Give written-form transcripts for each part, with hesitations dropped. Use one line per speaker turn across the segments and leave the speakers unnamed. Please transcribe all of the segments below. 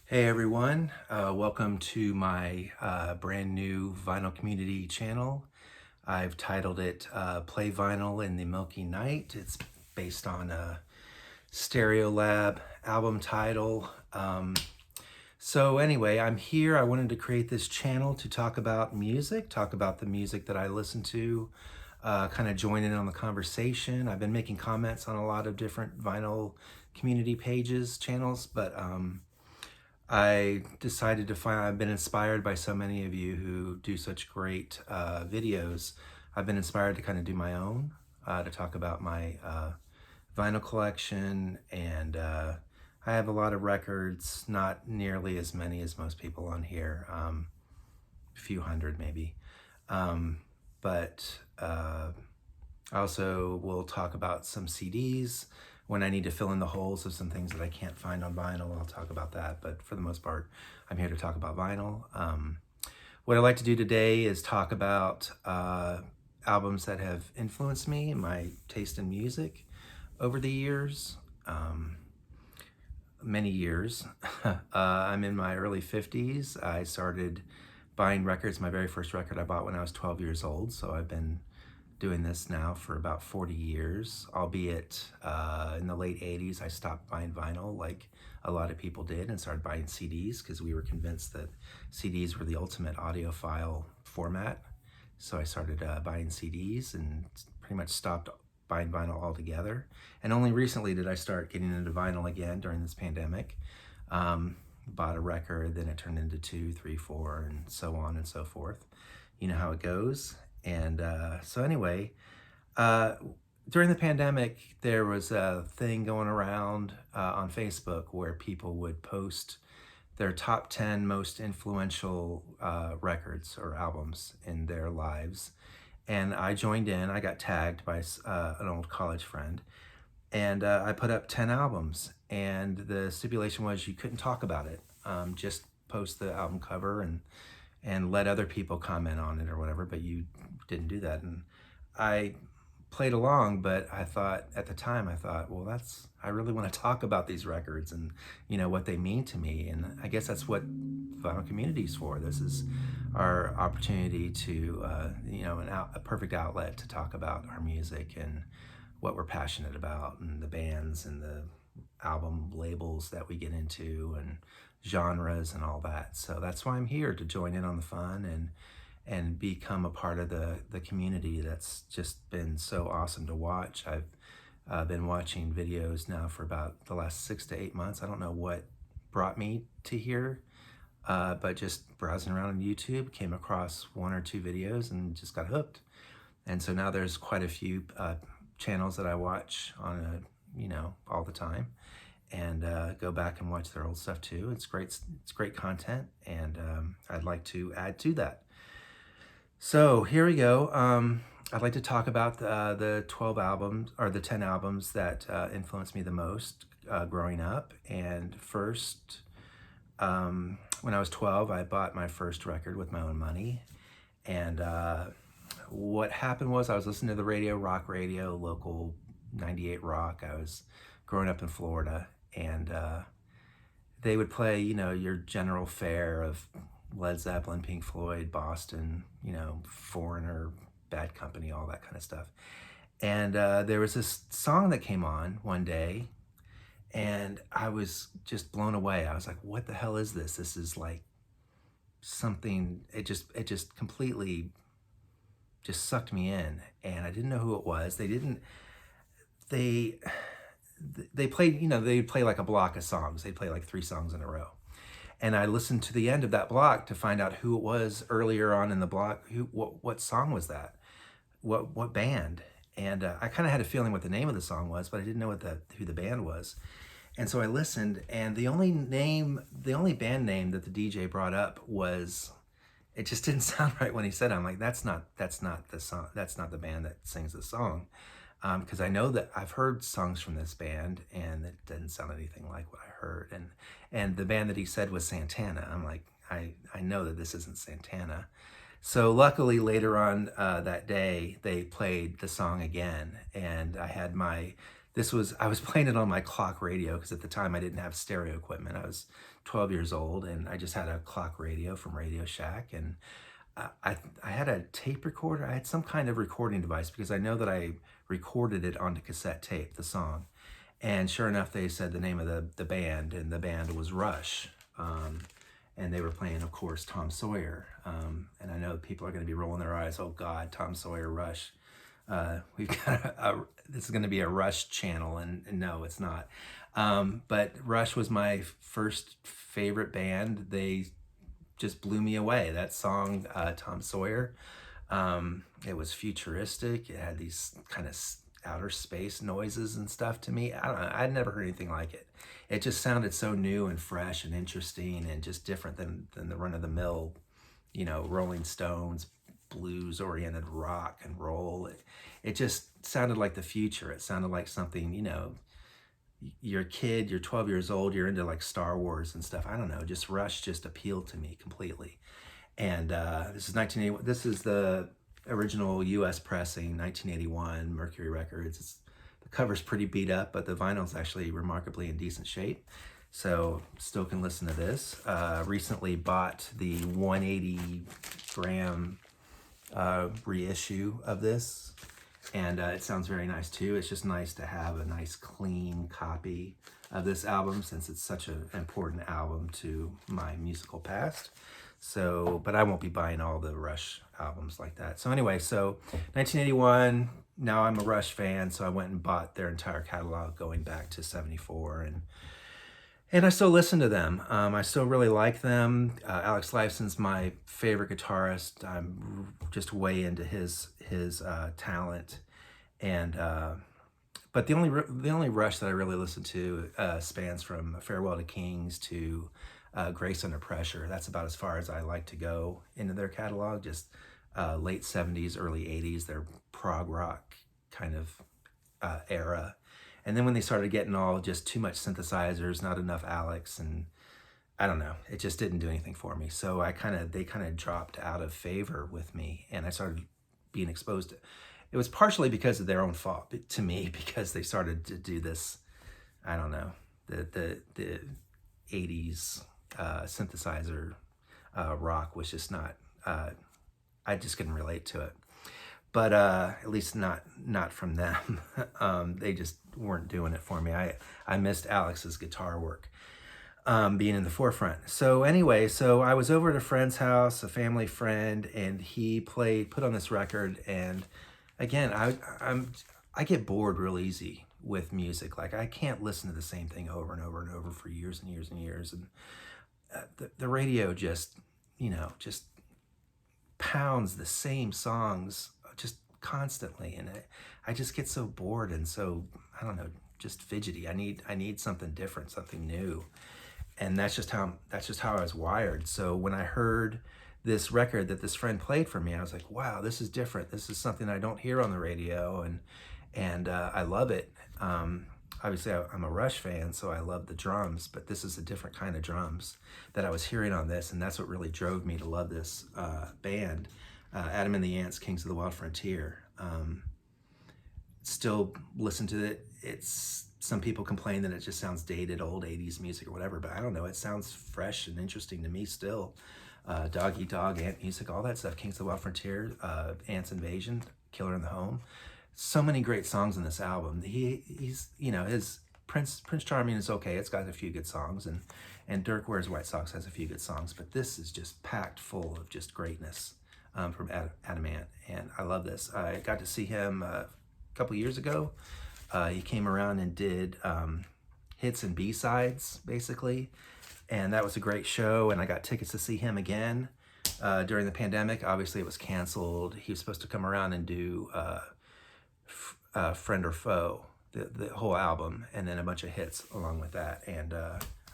Hey everyone, welcome to my brand new vinyl community channel. I've titled it Play Vinyl in the Milky Night. It's based on a Stereolab album title. So anyway, I'm here. I wanted to create this channel to talk about music, talk about the music that I listen to, kind of join in on the conversation. I've been making comments on a lot of different vinyl community pages, channels, but I decided to find, I've been inspired by so many of you who do such great videos. I've been inspired to kind of do my own, to talk about my vinyl collection. And I have a lot of records, not nearly as many as most people on here, a few hundred maybe. But I also will talk about some CDs. When I need to fill in the holes of some things that I can't find on vinyl, I'll talk about that. But for the most part, I'm here to talk about vinyl. What I'd like to do today is talk about albums that have influenced me and my taste in music over the years. Many years. I'm in my early 50s. I started buying records. My very first record I bought when I was 12 years old. So I've been doing this now for about 40 years, albeit in the late 80s, I stopped buying vinyl like a lot of people did and started buying CDs because we were convinced that CDs were the ultimate audiophile format. So I started buying CDs and pretty much stopped buying vinyl altogether. And only recently did I start getting into vinyl again during this pandemic. Bought a record, then it turned into two, three, four, and so on and so forth. You know how it goes. And so anyway, during the pandemic, there was a thing going around on Facebook where people would post their top 10 most influential records or albums in their lives. And I joined in. I got tagged by an old college friend. And I put up 10 albums. And the stipulation was you couldn't talk about it. Just post the album cover and let other people comment on it or whatever, but you didn't do that. And I played along, but I thought at the time, well, I really want to talk about these records and, what they mean to me. And I guess that's what vinyl community is for. This is our opportunity to, a perfect outlet to talk about our music and what we're passionate about and the bands and the album labels that we get into and genres and all that. So that's why I'm here, to join in on the fun and become a part of the community that's just been so awesome to watch. I've been watching videos now for about the last 6 to 8 months. I don't know what brought me to here, but just browsing around on YouTube, came across one or two videos and just got hooked. And so now there's quite a few channels that I watch on all the time, and go back and watch their old stuff too. It's great content, and I'd like to add to that. So here we go. I'd like to talk about the 12 albums, or the 10 albums that influenced me the most growing up. And first, when I was 12, I bought my first record with my own money. And what happened was I was listening to the radio, rock radio, local 98 Rock. I was growing up in Florida, and they would play, your general fare of Led Zeppelin, Pink Floyd, Boston, Foreigner, Bad Company, all that kind of stuff. And there was this song that came on one day, and I was just blown away. I was like, what the hell is this? This is like something, it just completely just sucked me in, and I didn't know who it was. They played, they'd play like a block of songs. They'd play like 3 songs in a row. And I listened to the end of that block to find out who it was earlier on in the block. What song was that? What band? And I kind of had a feeling what the name of the song was, but I didn't know who the band was. And so I listened, and the only band name that the DJ brought up was, it just didn't sound right when he said it. I'm like, that's not the song. That's not the band that sings the song. Because I know that I've heard songs from this band, and it didn't sound anything like what I heard. And the band that he said was Santana. I'm like, I know that this isn't Santana. So luckily later on that day, they played the song again, and I had I was playing it on my clock radio because at the time I didn't have stereo equipment. I was 12 years old and I just had a clock radio from Radio Shack. And I had a tape recorder. I had some kind of recording device because I know that I recorded it onto cassette tape, the song. And sure enough, they said the name of the band, and the band was Rush. And they were playing, of course, Tom Sawyer. And I know people are going to be rolling their eyes. Oh God, Tom Sawyer, Rush. We've got this is going to be a Rush channel, and no, it's not. But Rush was my first favorite band. They just blew me away. That song, Tom Sawyer, it was futuristic. It had these kind of outer space noises and stuff to me. I don't know. I'd never heard anything like it. It just sounded so new and fresh and interesting and just different than the run of the mill, Rolling Stones, blues oriented rock and roll. It just sounded like the future. It sounded like something, you're a kid, you're 12 years old, you're into like Star Wars and stuff. I don't know, just Rush just appealed to me completely. And this is 1981. This is the original US pressing, 1981, Mercury Records. The cover's pretty beat up, but the vinyl's actually remarkably in decent shape. So still can listen to this. Recently bought the 180 gram reissue of this, and it sounds very nice too. It's just nice to have a nice clean copy of this album since it's such an important album to my musical past. So, but I won't be buying all the Rush albums like that. So anyway, so 1981, now I'm a Rush fan, so I went and bought their entire catalog going back to 74, and I still listen to them. I still really like them. Alex Lifeson's my favorite guitarist. I'm just way into his talent, and but the only Rush that I really listen to spans from Farewell to Kings to Grace Under Pressure. That's about as far as I like to go into their catalog. Just late 70s, early 80s, their prog rock kind of era. And then when they started getting all just too much synthesizers, not enough Alex, and I don't know, it just didn't do anything for me. So they kind of dropped out of favor with me, and I started being exposed to. It was partially because of their own fault to me, because they started to do this, I don't know, the 80s synthesizer rock was just not, I just couldn't relate to it. But at least not from them. They just weren't doing it for me. I missed Alex's guitar work being in the forefront. So anyway, so I was over at a friend's house, a family friend, and he put on this record. And again, I get bored real easy with music. Like I can't listen to the same thing over and over and over for years and years and years. And the radio just pounds the same songs just constantly, and I just get so bored and so, I don't know, just fidgety. I need something different, something new, and that's just how I was wired. So when I heard this record that this friend played for me, I was like, wow, this is different. This is something I don't hear on the radio, and I love it. Obviously, I'm a Rush fan, so I love the drums, but this is a different kind of drums that I was hearing on this, and that's what really drove me to love this band. Adam and the Ants, Kings of the Wild Frontier. Still listen to it. Some people complain that it just sounds dated, old 80s music or whatever, but I don't know. It sounds fresh and interesting to me still. Dog Eat Dog, Ant Music, all that stuff. Kings of the Wild Frontier, Ants Invasion, Killer in the Home. So many great songs in this album. He's his Prince Charming is okay. It's got a few good songs, and Dirk Wears White Socks has a few good songs, but this is just packed full of just greatness from Adam Ant, and I love this. I got to see him a couple years ago. He came around and did hits and B-sides, basically, and that was a great show, and I got tickets to see him again during the pandemic. Obviously, it was canceled. He was supposed to come around and do Friend or Foe, the whole album, and then a bunch of hits along with that, and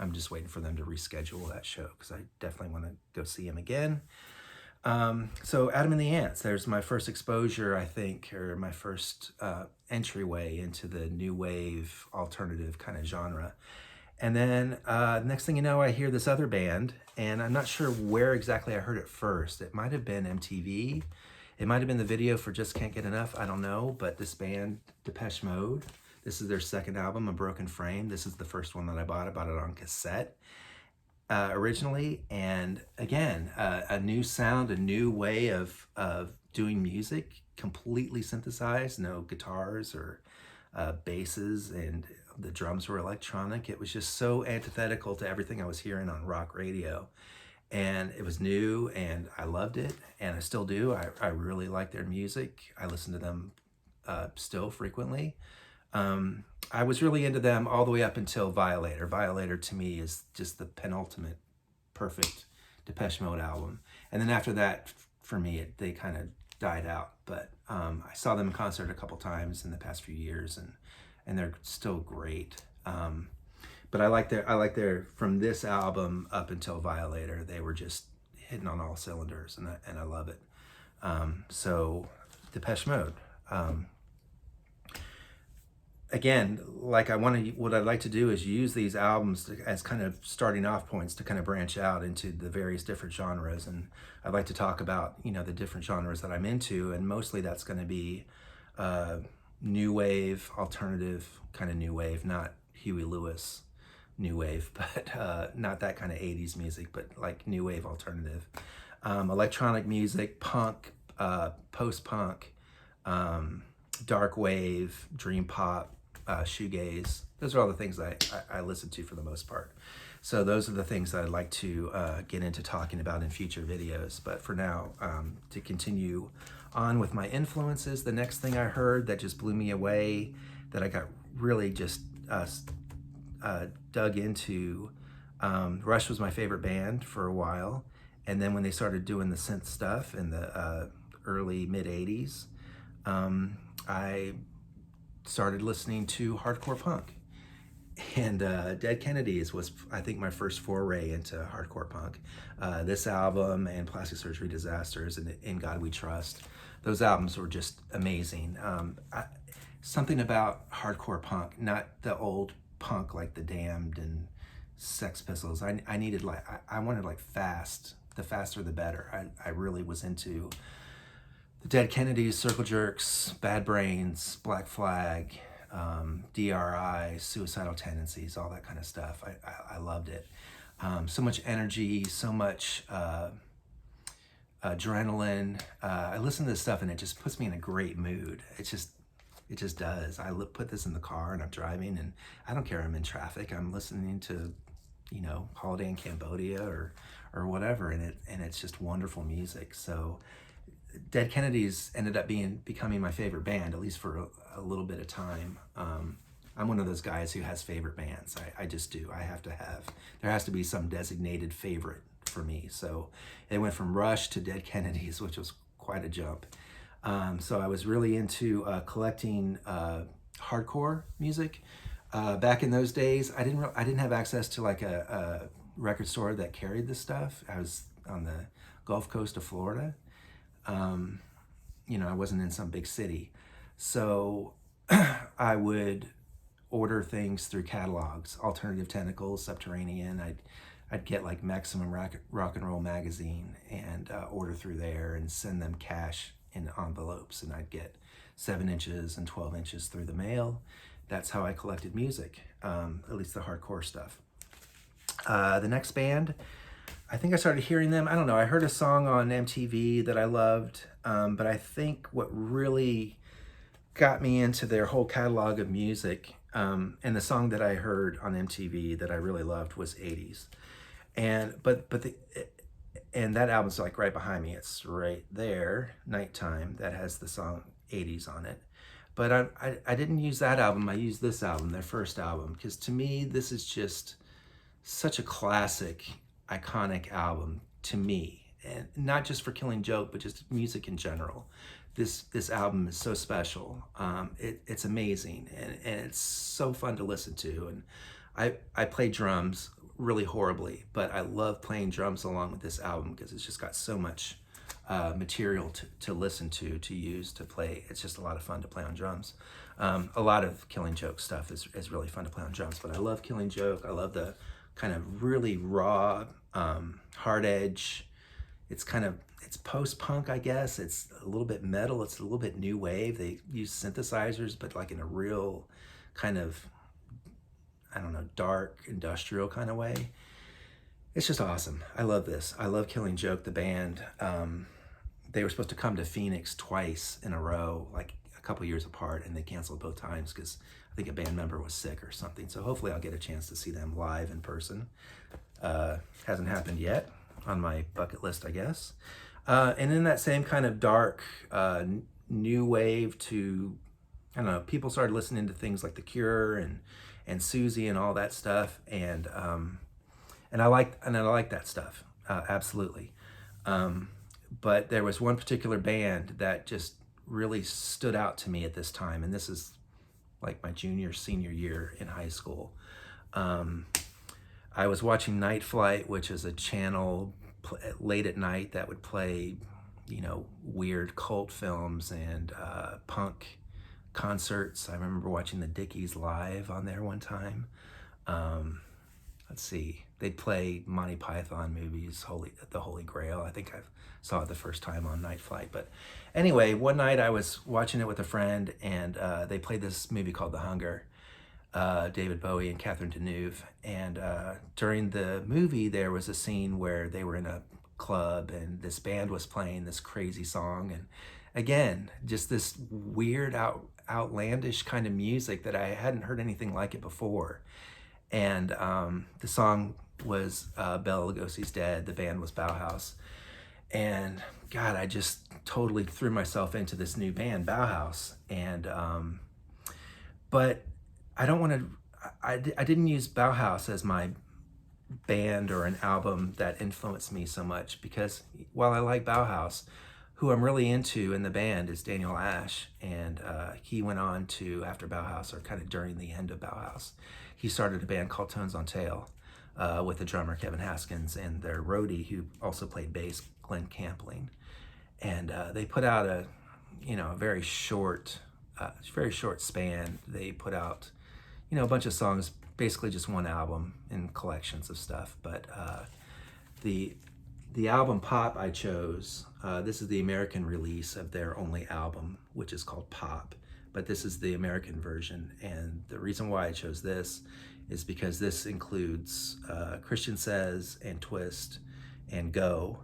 I'm just waiting for them to reschedule that show because I definitely want to go see him again. So Adam and the Ants, there's my first exposure, I think, or my first entryway into the new wave alternative kind of genre. And then next thing you know, I hear this other band, and I'm not sure where exactly I heard it first. It might have been MTV. It might have been the video for Just Can't Get Enough. I don't know. But this band, Depeche Mode, This is their second album, A Broken Frame. This is the first one that I bought. I bought it on cassette originally. And again, a new sound, a new way of doing music, completely synthesized, no guitars or basses, and the drums were electronic. It was just so antithetical to everything I was hearing on rock radio. And it was new, and I loved it, and I still do. I really like their music. I listen to them still frequently. I was really into them all the way up until Violator. Violator to me is just the penultimate perfect Depeche Mode album. And then after that, for me, they kind of died out. But I saw them in concert a couple times in the past few years, and they're still great. But I like their from this album up until Violator, they were just hitting on all cylinders, and I love it. So Depeche Mode. Again, what I'd like to do is use these albums as kind of starting off points to kind of branch out into the various different genres. And I'd like to talk about, the different genres that I'm into. And mostly that's going to be new wave, alternative kind of new wave, not Huey Lewis new wave, but not that kind of 80s music, but like new wave alternative. Electronic music, punk, post-punk, dark wave, dream pop, shoegaze. Those are all the things I listen to for the most part. So those are the things that I'd like to get into talking about in future videos. But for now, to continue on with my influences, the next thing I heard that just blew me away, that I got really just dug into, Rush was my favorite band for a while. And then when they started doing the synth stuff in the early mid-'80s, I started listening to hardcore punk. And Dead Kennedys was, I think, my first foray into hardcore punk. This album and Plastic Surgery Disasters and In God We Trust, those albums were just amazing. Something about hardcore punk, not the old punk like the Damned and Sex Pistols. I wanted like fast. The faster the better. I really was into the Dead Kennedys, Circle Jerks, Bad Brains, Black Flag, DRI, Suicidal Tendencies, all that kind of stuff. I loved it. So much energy, so much adrenaline. I listen to this stuff and it just puts me in a great mood. It just does. I put this in the car and I'm driving, and I don't care I'm in traffic. I'm listening to, Holiday in Cambodia or whatever, and it's just wonderful music. So Dead Kennedys ended up becoming my favorite band, at least for a little bit of time. I'm one of those guys who has favorite bands. I just do. There has to be some designated favorite for me. So it went from Rush to Dead Kennedys, which was quite a jump. So I was really into collecting hardcore music. Back in those days, I didn't have access to like a record store that carried this stuff. I was on the Gulf Coast of Florida. I wasn't in some big city. So I would order things through catalogs, Alternative Tentacles, Subterranean. I'd get like Maximum Rock and Roll magazine and order through there and send them cash in envelopes, and I'd get 7 inches and 12 inches through the mail. That's how I collected music, at least the hardcore stuff. The next band, I think I started hearing them. I don't know. I heard a song on MTV that I loved, but I think what really got me into their whole catalog of music, and the song that I heard on MTV that I really loved was 80s. And that album's like right behind me. It's right there, Nighttime, that has the song 80s on it. But I didn't use that album. I used this album, their first album, because to me, this is just such a classic, iconic album to me. And not just for Killing Joke, but just music in general. This album is so special. It's amazing, and it's so fun to listen to. And I play drums really horribly, but I love playing drums along with this album because it's just got so much material to listen to use, to play. It's just a lot of fun to play on drums. A lot of Killing Joke stuff is really fun to play on drums, but I love Killing Joke. I love the kind of really raw, hard edge. It's post-punk, I guess. It's a little bit metal. It's a little bit new wave. They use synthesizers, but like in a real kind of, I don't know, dark industrial kind of way. It's just awesome. I love this. I love Killing Joke, the band. They were supposed to come to Phoenix twice in a row, like a couple years apart, and they canceled both times because I think a band member was sick or something. So hopefully I'll get a chance to see them live in person. Hasn't happened yet, on my bucket list, I guess. And in that same kind of dark, new wave to, I don't know, people started listening to things like The Cure and Susie and all that stuff. And I like that stuff, absolutely. But there was one particular band that just really stood out to me at this time, and this is like my junior, senior year in high school. I was watching Night Flight, which is a channel late at night that would play, weird cult films and punk concerts. I remember watching the Dickies live on there one time. Let's see, they'd play Monty Python movies, The Holy Grail. I think I saw it the first time on Night Flight. But anyway, one night I was watching it with a friend, and they played this movie called The Hunger, David Bowie and Catherine Deneuve. And during the movie, there was a scene where they were in a club and this band was playing this crazy song. And again, just this weird, outlandish kind of music that I hadn't heard anything like it before. And the song was Bela Lugosi's Dead. The band was Bauhaus. And God, I just totally threw myself into this new band, Bauhaus. And but I don't want to, I didn't use Bauhaus as my band or an album that influenced me so much, because while I like Bauhaus, who I'm really into in the band is Daniel Ash. And he went on to, after Bauhaus, or kind of during the end of Bauhaus, he started a band called Tones on Tail with the drummer Kevin Haskins and their roadie who also played bass, Glenn Campling. And they put out a very short span. They put out, a bunch of songs, basically just one album in collections of stuff. But the album Pop I chose, this is the American release of their only album, which is called Pop. But this is the American version. And the reason why I chose this is because this includes Christian Says and Twist and Go,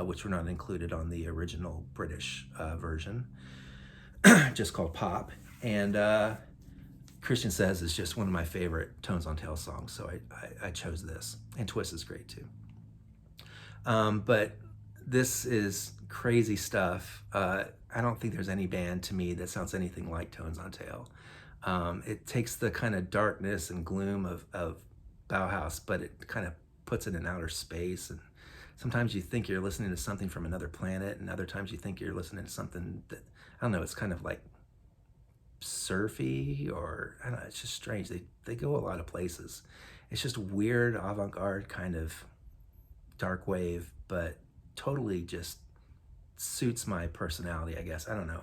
which were not included on the original British version, just called Pop. And Christian Says is just one of my favorite Tones on Tail songs, so I chose this. And Twist is great too. But this is crazy stuff. I don't think there's any band to me that sounds anything like Tones on Tail. It takes the kind of darkness and gloom of Bauhaus, but it kind of puts it in outer space. And sometimes you think you're listening to something from another planet, and other times you think you're listening to something that, I don't know, it's kind of like surfy, or I don't know, it's just strange. They go a lot of places. It's just weird, avant-garde kind of dark wave, but totally just suits my personality, I guess. I don't know.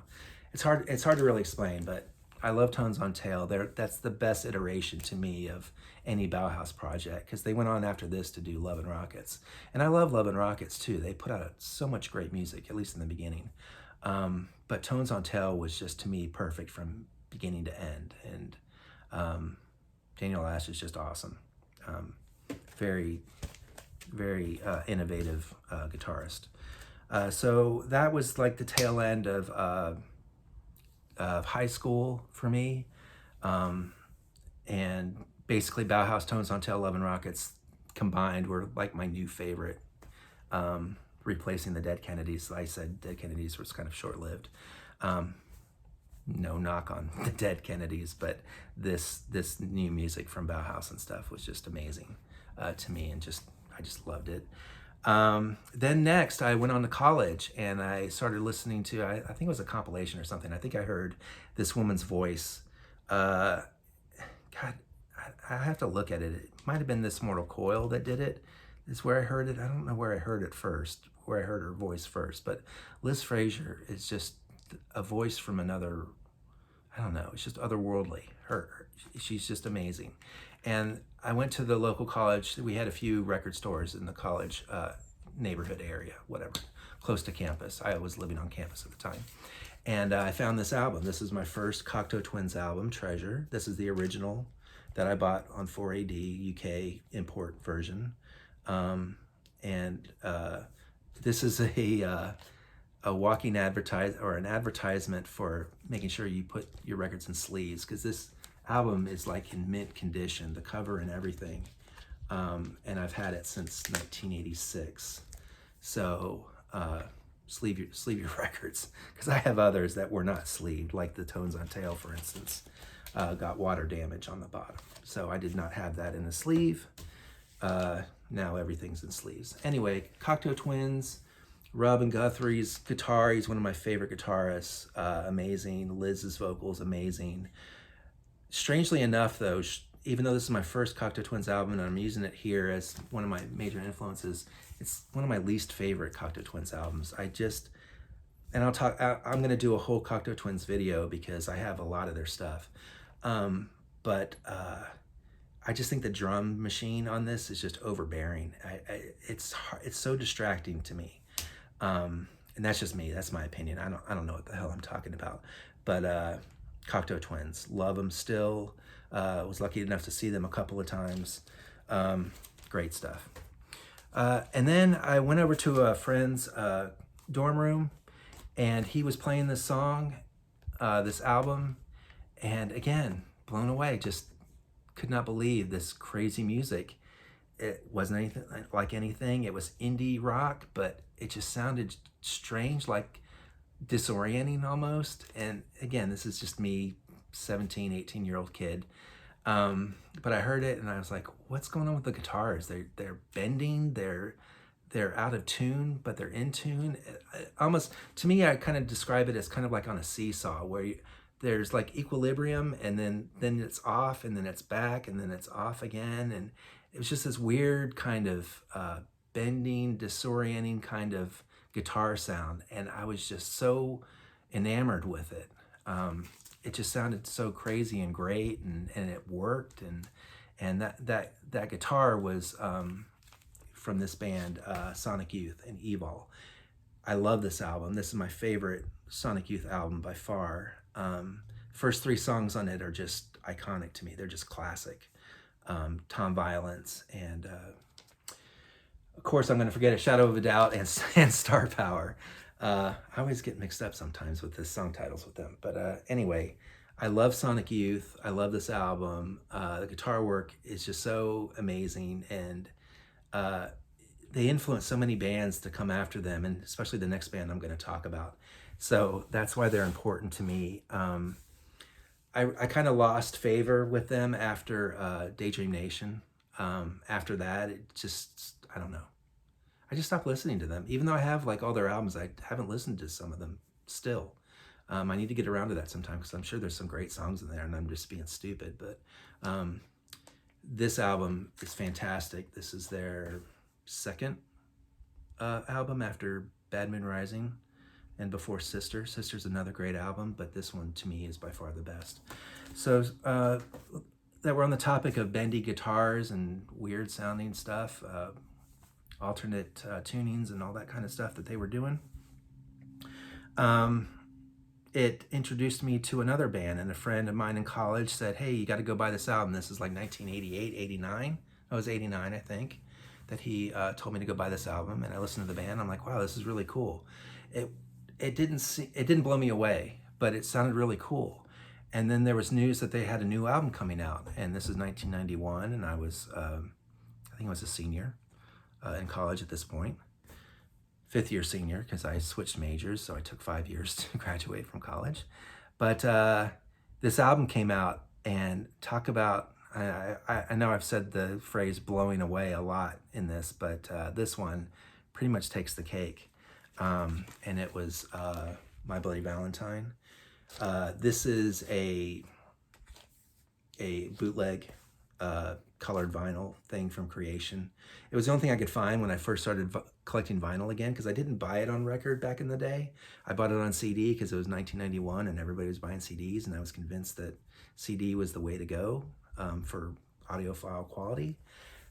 It's hard to really explain, but I love Tones on Tail. That's the best iteration to me of any Bauhaus project, because they went on after this to do Love and Rockets. And I love Love and Rockets too. They put out so much great music, at least in the beginning. But Tones on Tail was just, to me, perfect from beginning to end. And Daniel Ash is just awesome. Very, very innovative guitarist. So that was like the tail end of high school for me. And basically Bauhaus, Tones on Tail, Love and Rockets combined were like my new favorite, replacing the Dead Kennedys. I said Dead Kennedys was kind of short-lived. No knock on the Dead Kennedys, but this new music from Bauhaus and stuff was just amazing to me, and I just loved it. Then next I went on to college and I started listening to, I think it was a compilation or something. I think I heard this woman's voice. God, I have to look at it. It might have been This Mortal Coil that did it. It's where I heard it. I don't know where I heard it first, where I heard her voice first, but Liz Fraser is just a voice from another, I don't know, it's just otherworldly. She's just amazing. And I went to the local college. We had a few record stores in the college neighborhood area, whatever, close to campus. I was living on campus at the time. And I found this album. This is my first Cocteau Twins album, Treasure. This is the original that I bought on 4AD UK import version. And this is a walking an advertisement for making sure you put your records in sleeves, because this album is like in mint condition, the cover and everything. And I've had it since 1986. So sleeve your records, because I have others that were not sleeved, like the Tones on Tail, for instance, got water damage on the bottom. So I did not have that in a sleeve. Now everything's in sleeves. Anyway, Cocteau Twins, Rob and Guthrie's guitar. He's one of my favorite guitarists. Amazing. Liz's vocals, amazing. Strangely enough, though, even though this is my first Cocteau Twins album and I'm using it here as one of my major influences, it's one of my least favorite Cocteau Twins albums. And I'm going to do a whole Cocteau Twins video because I have a lot of their stuff. But I just think the drum machine on this is just overbearing. It's so distracting to me. And that's just me. That's my opinion. I don't know what the hell I'm talking about. But Cocteau Twins, love them still. Was lucky enough to see them a couple of times. Great stuff. And then I went over to a friend's dorm room, and he was playing this song, this album, and again, blown away. Just could not believe this crazy music. It wasn't anything like anything. It was indie rock, but it just sounded strange, like disorienting almost. And again, this is just me, 17, 18-year-old kid. But I heard it and I was like, what's going on with the guitars? They're bending, they're out of tune, but they're in tune. Almost, to me, I kind of describe it as kind of like on a seesaw, where there's like equilibrium, and then it's off, and then it's back, and then it's off again. And it was just this weird kind of bending, disorienting kind of guitar sound. And I was just so enamored with it. It just sounded so crazy and great, and it worked. And that guitar was from this band, Sonic Youth and Evil. I love this album. This is my favorite Sonic Youth album by far. First three songs on it are just iconic to me. They're just classic. Tom Violence, and of course I'm going to forget it, Shadow of a Doubt, and Star Power. I always get mixed up sometimes with the song titles with them. But anyway, I love Sonic Youth. I love this album. The guitar work is just so amazing, and they influenced so many bands to come after them, and especially the next band I'm going to talk about. So that's why they're important to me. I kind of lost favor with them after Daydream Nation. After that, it just, I don't know. I just stopped listening to them. Even though I have like all their albums, I haven't listened to some of them still. I need to get around to that sometime, because I'm sure there's some great songs in there and I'm just being stupid. But this album is fantastic. This is their second album after Bad Moon Rising and before Sister. Sister's another great album, but this one to me is by far the best. So that we're on the topic of bendy guitars and weird sounding stuff, alternate tunings and all that kind of stuff that they were doing. It introduced me to another band, and a friend of mine in college said, hey, you got to go buy this album. This is like 1988, 89. I was 89, I think, that he told me to go buy this album. And I listened to the band. I'm like, wow, this is really cool. It didn't blow me away, but it sounded really cool. And then there was news that they had a new album coming out, and this is 1991, and I was, I think I was a senior in college at this point. Fifth year senior, because I switched majors, so I took 5 years to graduate from college. But this album came out, and talk about, I know I've said the phrase blowing away a lot in this, but this one pretty much takes the cake. And it was My Bloody Valentine. This is a bootleg colored vinyl thing from Creation. It was the only thing I could find when I first started collecting vinyl again, because I didn't buy it on record back in the day. I bought it on CD because it was 1991 and everybody was buying CDs, and I was convinced that CD was the way to go for audiophile quality.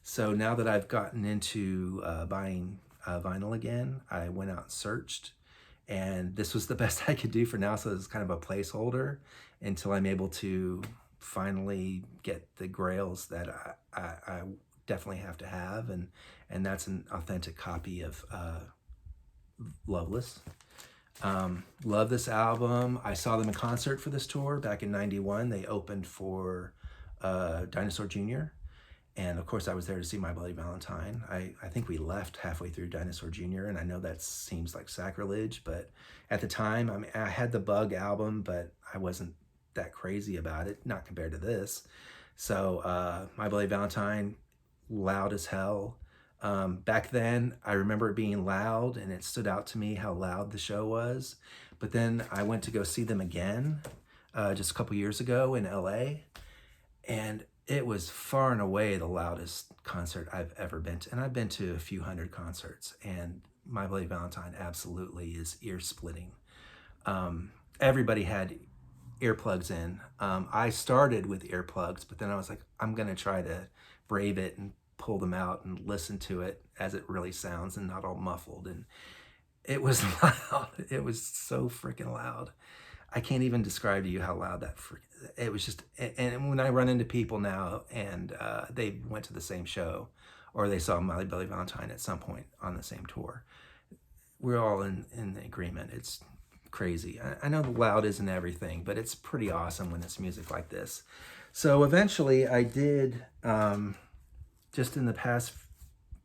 So now that I've gotten into buying vinyl again, I went out and searched, And this was the best I could do for now, so it's kind of a placeholder until I'm able to finally get the grails that I definitely have to have, and that's an authentic copy of Loveless. Love this album. I saw them in concert for this tour back in '91. They opened for Dinosaur Jr., and of course I was there to see My Bloody Valentine. I think we left halfway through Dinosaur Jr., and I know that seems like sacrilege, but at the time, I mean, I had the Bug album, but I wasn't that crazy about it, not compared to this. So My Bloody Valentine, loud as hell. Back then, I remember it being loud, and it stood out to me how loud the show was. But then I went to go see them again just a couple years ago in LA, and it was far and away the loudest concert I've ever been to. And I've been to a few hundred concerts, and My Bloody Valentine absolutely is ear-splitting. Everybody had earplugs in. I started with earplugs, but then I was like, I'm gonna try to brave it and pull them out and listen to it as it really sounds and not all muffled. And it was loud. It was so freaking loud. I can't even describe to you how loud it was just, and when I run into people now and they went to the same show or they saw My Bloody Valentine at some point on the same tour, we're all in agreement. It's crazy. I know the loud isn't everything, but it's pretty awesome when it's music like this. So eventually I did, just in the past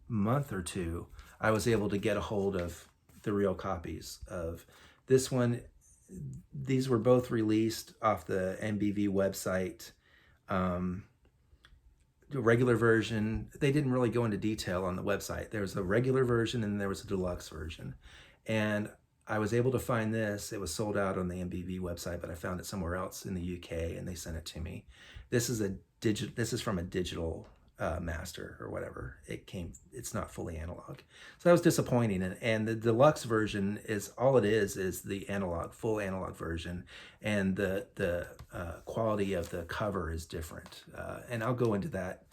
month or two, I was able to get a hold of the real copies of this one. These were both released off the MBV website. The regular version, they didn't really go into detail on the website. There was a regular version and there was a deluxe version. And I was able to find this. It was sold out on the MBV website, but I found it somewhere else in the UK and they sent it to me. This is from a digital master or whatever. It's not fully analog. So that was disappointing. And the deluxe version is all it is the full analog version. And the quality of the cover is different. And I'll go into that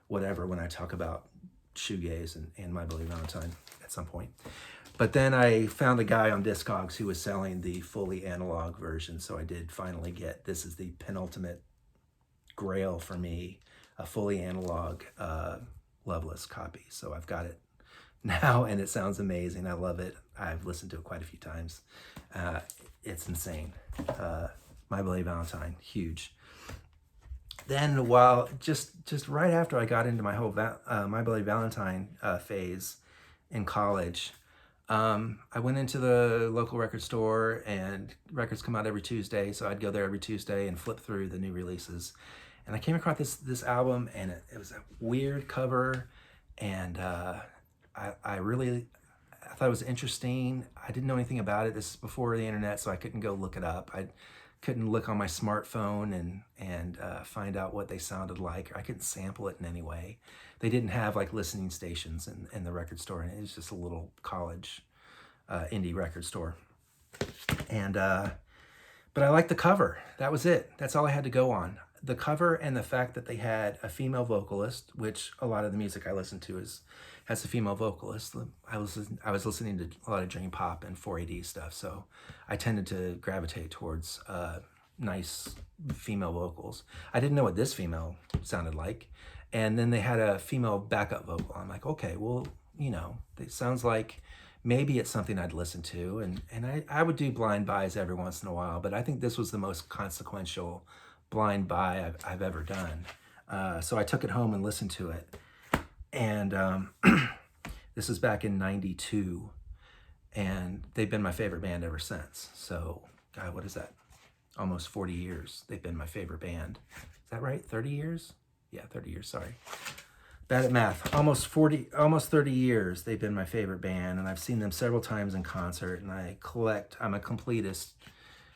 when I talk about shoegaze and My Bloody Valentine at some point. But then I found a guy on Discogs who was selling the fully analog version. So I did finally this is the penultimate grail for me, a fully analog Loveless copy. So I've got it now and it sounds amazing. I love it. I've listened to it quite a few times. It's insane. My Bloody Valentine, huge. Then just right after I got into my whole My Bloody Valentine phase in college, I went into the local record store, and records come out every Tuesday, so I'd go there every Tuesday and flip through the new releases. And I came across this album, and it was a weird cover, and I thought it was interesting. I didn't know anything about it. This is before the internet, so I couldn't go look it up. I couldn't look on my smartphone and find out what they sounded like. I couldn't sample it in any way. They didn't have like listening stations in the record store, and it was just a little college indie record store. And but I liked the cover. That was it. That's all I had to go on. The cover and the fact that they had a female vocalist, which a lot of the music I listen to has a female vocalist. I was listening to a lot of Dream Pop and 4AD stuff, so I tended to gravitate towards nice female vocals. I didn't know what this female sounded like, and then they had a female backup vocal. I'm like, okay, well, it sounds like maybe it's something I'd listen to, and I would do blind buys every once in a while, but I think this was the most consequential blind buy I've ever done. So I took it home and listened to it. And this is back in '92. And they've been my favorite band ever since. So, God, what is that? Almost 40 years. They've been my favorite band. Is that right? 30 years? Yeah, 30 years, sorry. Bad at math. Almost 30 years they've been my favorite band. And I've seen them several times in concert. And I'm a completist.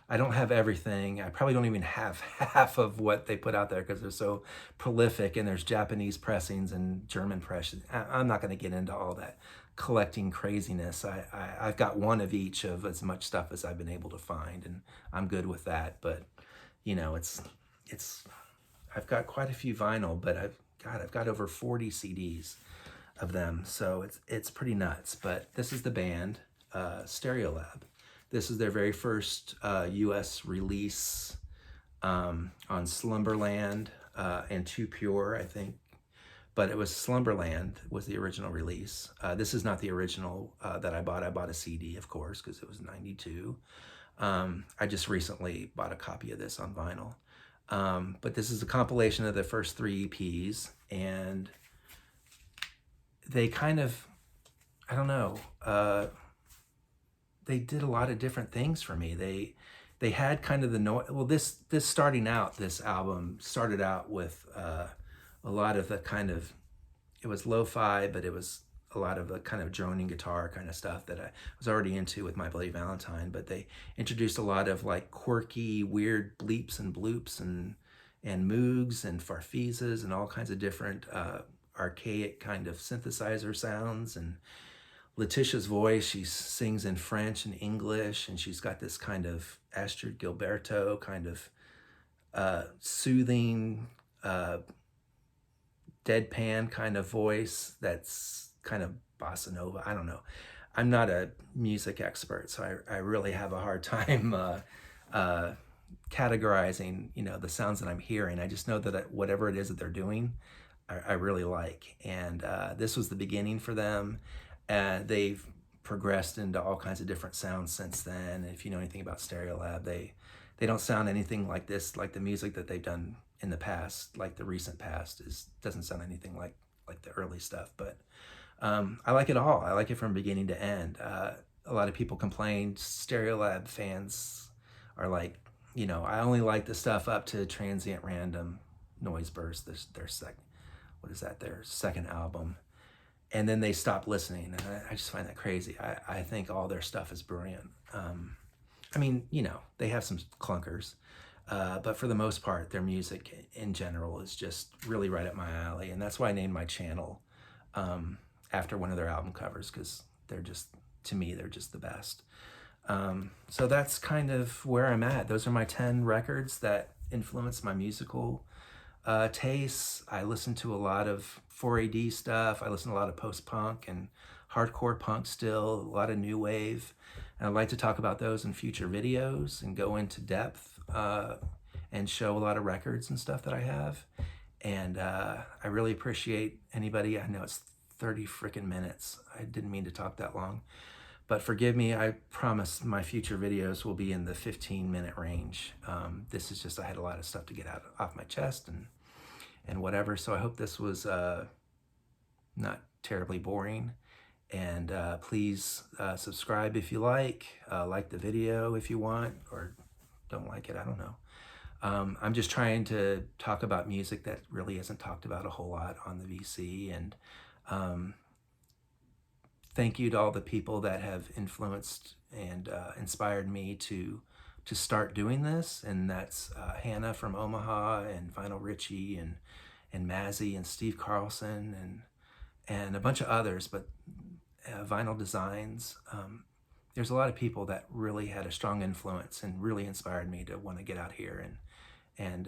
I don't have everything. I probably don't even have half of what they put out there because they're so prolific, and there's Japanese pressings and German pressings. I'm not going to get into all that collecting craziness. I've got one of each of as much stuff as I've been able to find, and I'm good with that. But I've got quite a few vinyl, but I've got over 40 CDs of them, so it's pretty nuts. But this is the band, Stereolab. This is their very first US release on Slumberland and Too Pure, I think. But it was Slumberland was the original release. This is not the original that I bought. I bought a CD, of course, because it was 92. I just recently bought a copy of this on vinyl. But this is a compilation of the first 3 EPs, and they kind of, I don't know, they did a lot of different things for me. They had kind of the noise. Well, this album started out with a lot of the kind of, it was lo-fi, but it was a lot of the kind of droning guitar kind of stuff that I was already into with My Bloody Valentine. But they introduced a lot of like quirky, weird bleeps and bloops and moogs and farfisas and all kinds of different archaic kind of synthesizer sounds. And Letitia's voice, she sings in French and English, and she's got this kind of Astrid Gilberto kind of soothing, deadpan kind of voice that's kind of bossa nova. I don't know. I'm not a music expert, so I really have a hard time categorizing, the sounds that I'm hearing. I just know that whatever it is that they're doing, I really like. And this was the beginning for them. They've progressed into all kinds of different sounds since then. If you know anything about Stereolab, they don't sound anything like this, like the music that they've done in the past, like the recent past doesn't sound anything like the early stuff. But I like it all. I like it from beginning to end. A lot of people complain, Stereolab fans are like, I only like the stuff up to Transient Random Noise Burst, their second album. And then they stop listening. And I just find that crazy. I think all their stuff is brilliant. I mean, they have some clunkers, but for the most part, their music in general is just really right up my alley. And that's why I named my channel after one of their album covers, because to me, they're just the best. So that's kind of where I'm at. Those are my 10 records that influenced my musical tastes. I listen to a lot of 4AD stuff. I listen to a lot of post-punk and hardcore punk still, a lot of new wave. And I'd like to talk about those in future videos and go into depth and show a lot of records and stuff that I have. And I really appreciate anybody. I know it's 30 freaking minutes. I didn't mean to talk that long. But forgive me, I promise my future videos will be in the 15-minute range. This is just, I had a lot of stuff to get off my chest and whatever. So I hope this was not terribly boring. And please subscribe if you like the video if you want, or don't like it, I don't know. I'm just trying to talk about music that really isn't talked about a whole lot on the VC. And thank you to all the people that have influenced and inspired me to start doing this. And that's Hannah from Omaha, and Vinyl Richie, and Mazzy, and Steve Carlson, and a bunch of others, but Vinyl Designs. There's a lot of people that really had a strong influence and really inspired me to want to get out here and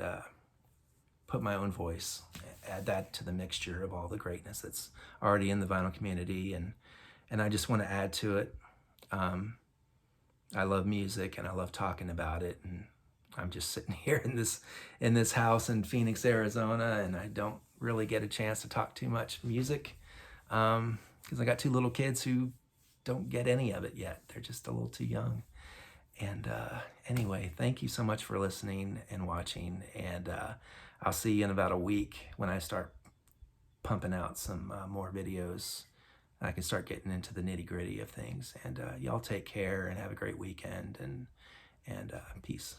put my own voice, add that to the mixture of all the greatness that's already in the vinyl community. And I just want to add to it. I love music and I love talking about it. And I'm just sitting here in this house in Phoenix, Arizona, and I don't really get a chance to talk too much music because I got 2 little kids who don't get any of it yet. They're just a little too young. And anyway, thank you so much for listening and watching. And I'll see you in about a week when I start pumping out some more videos. I can start getting into the nitty-gritty of things. And y'all take care and have a great weekend, and peace.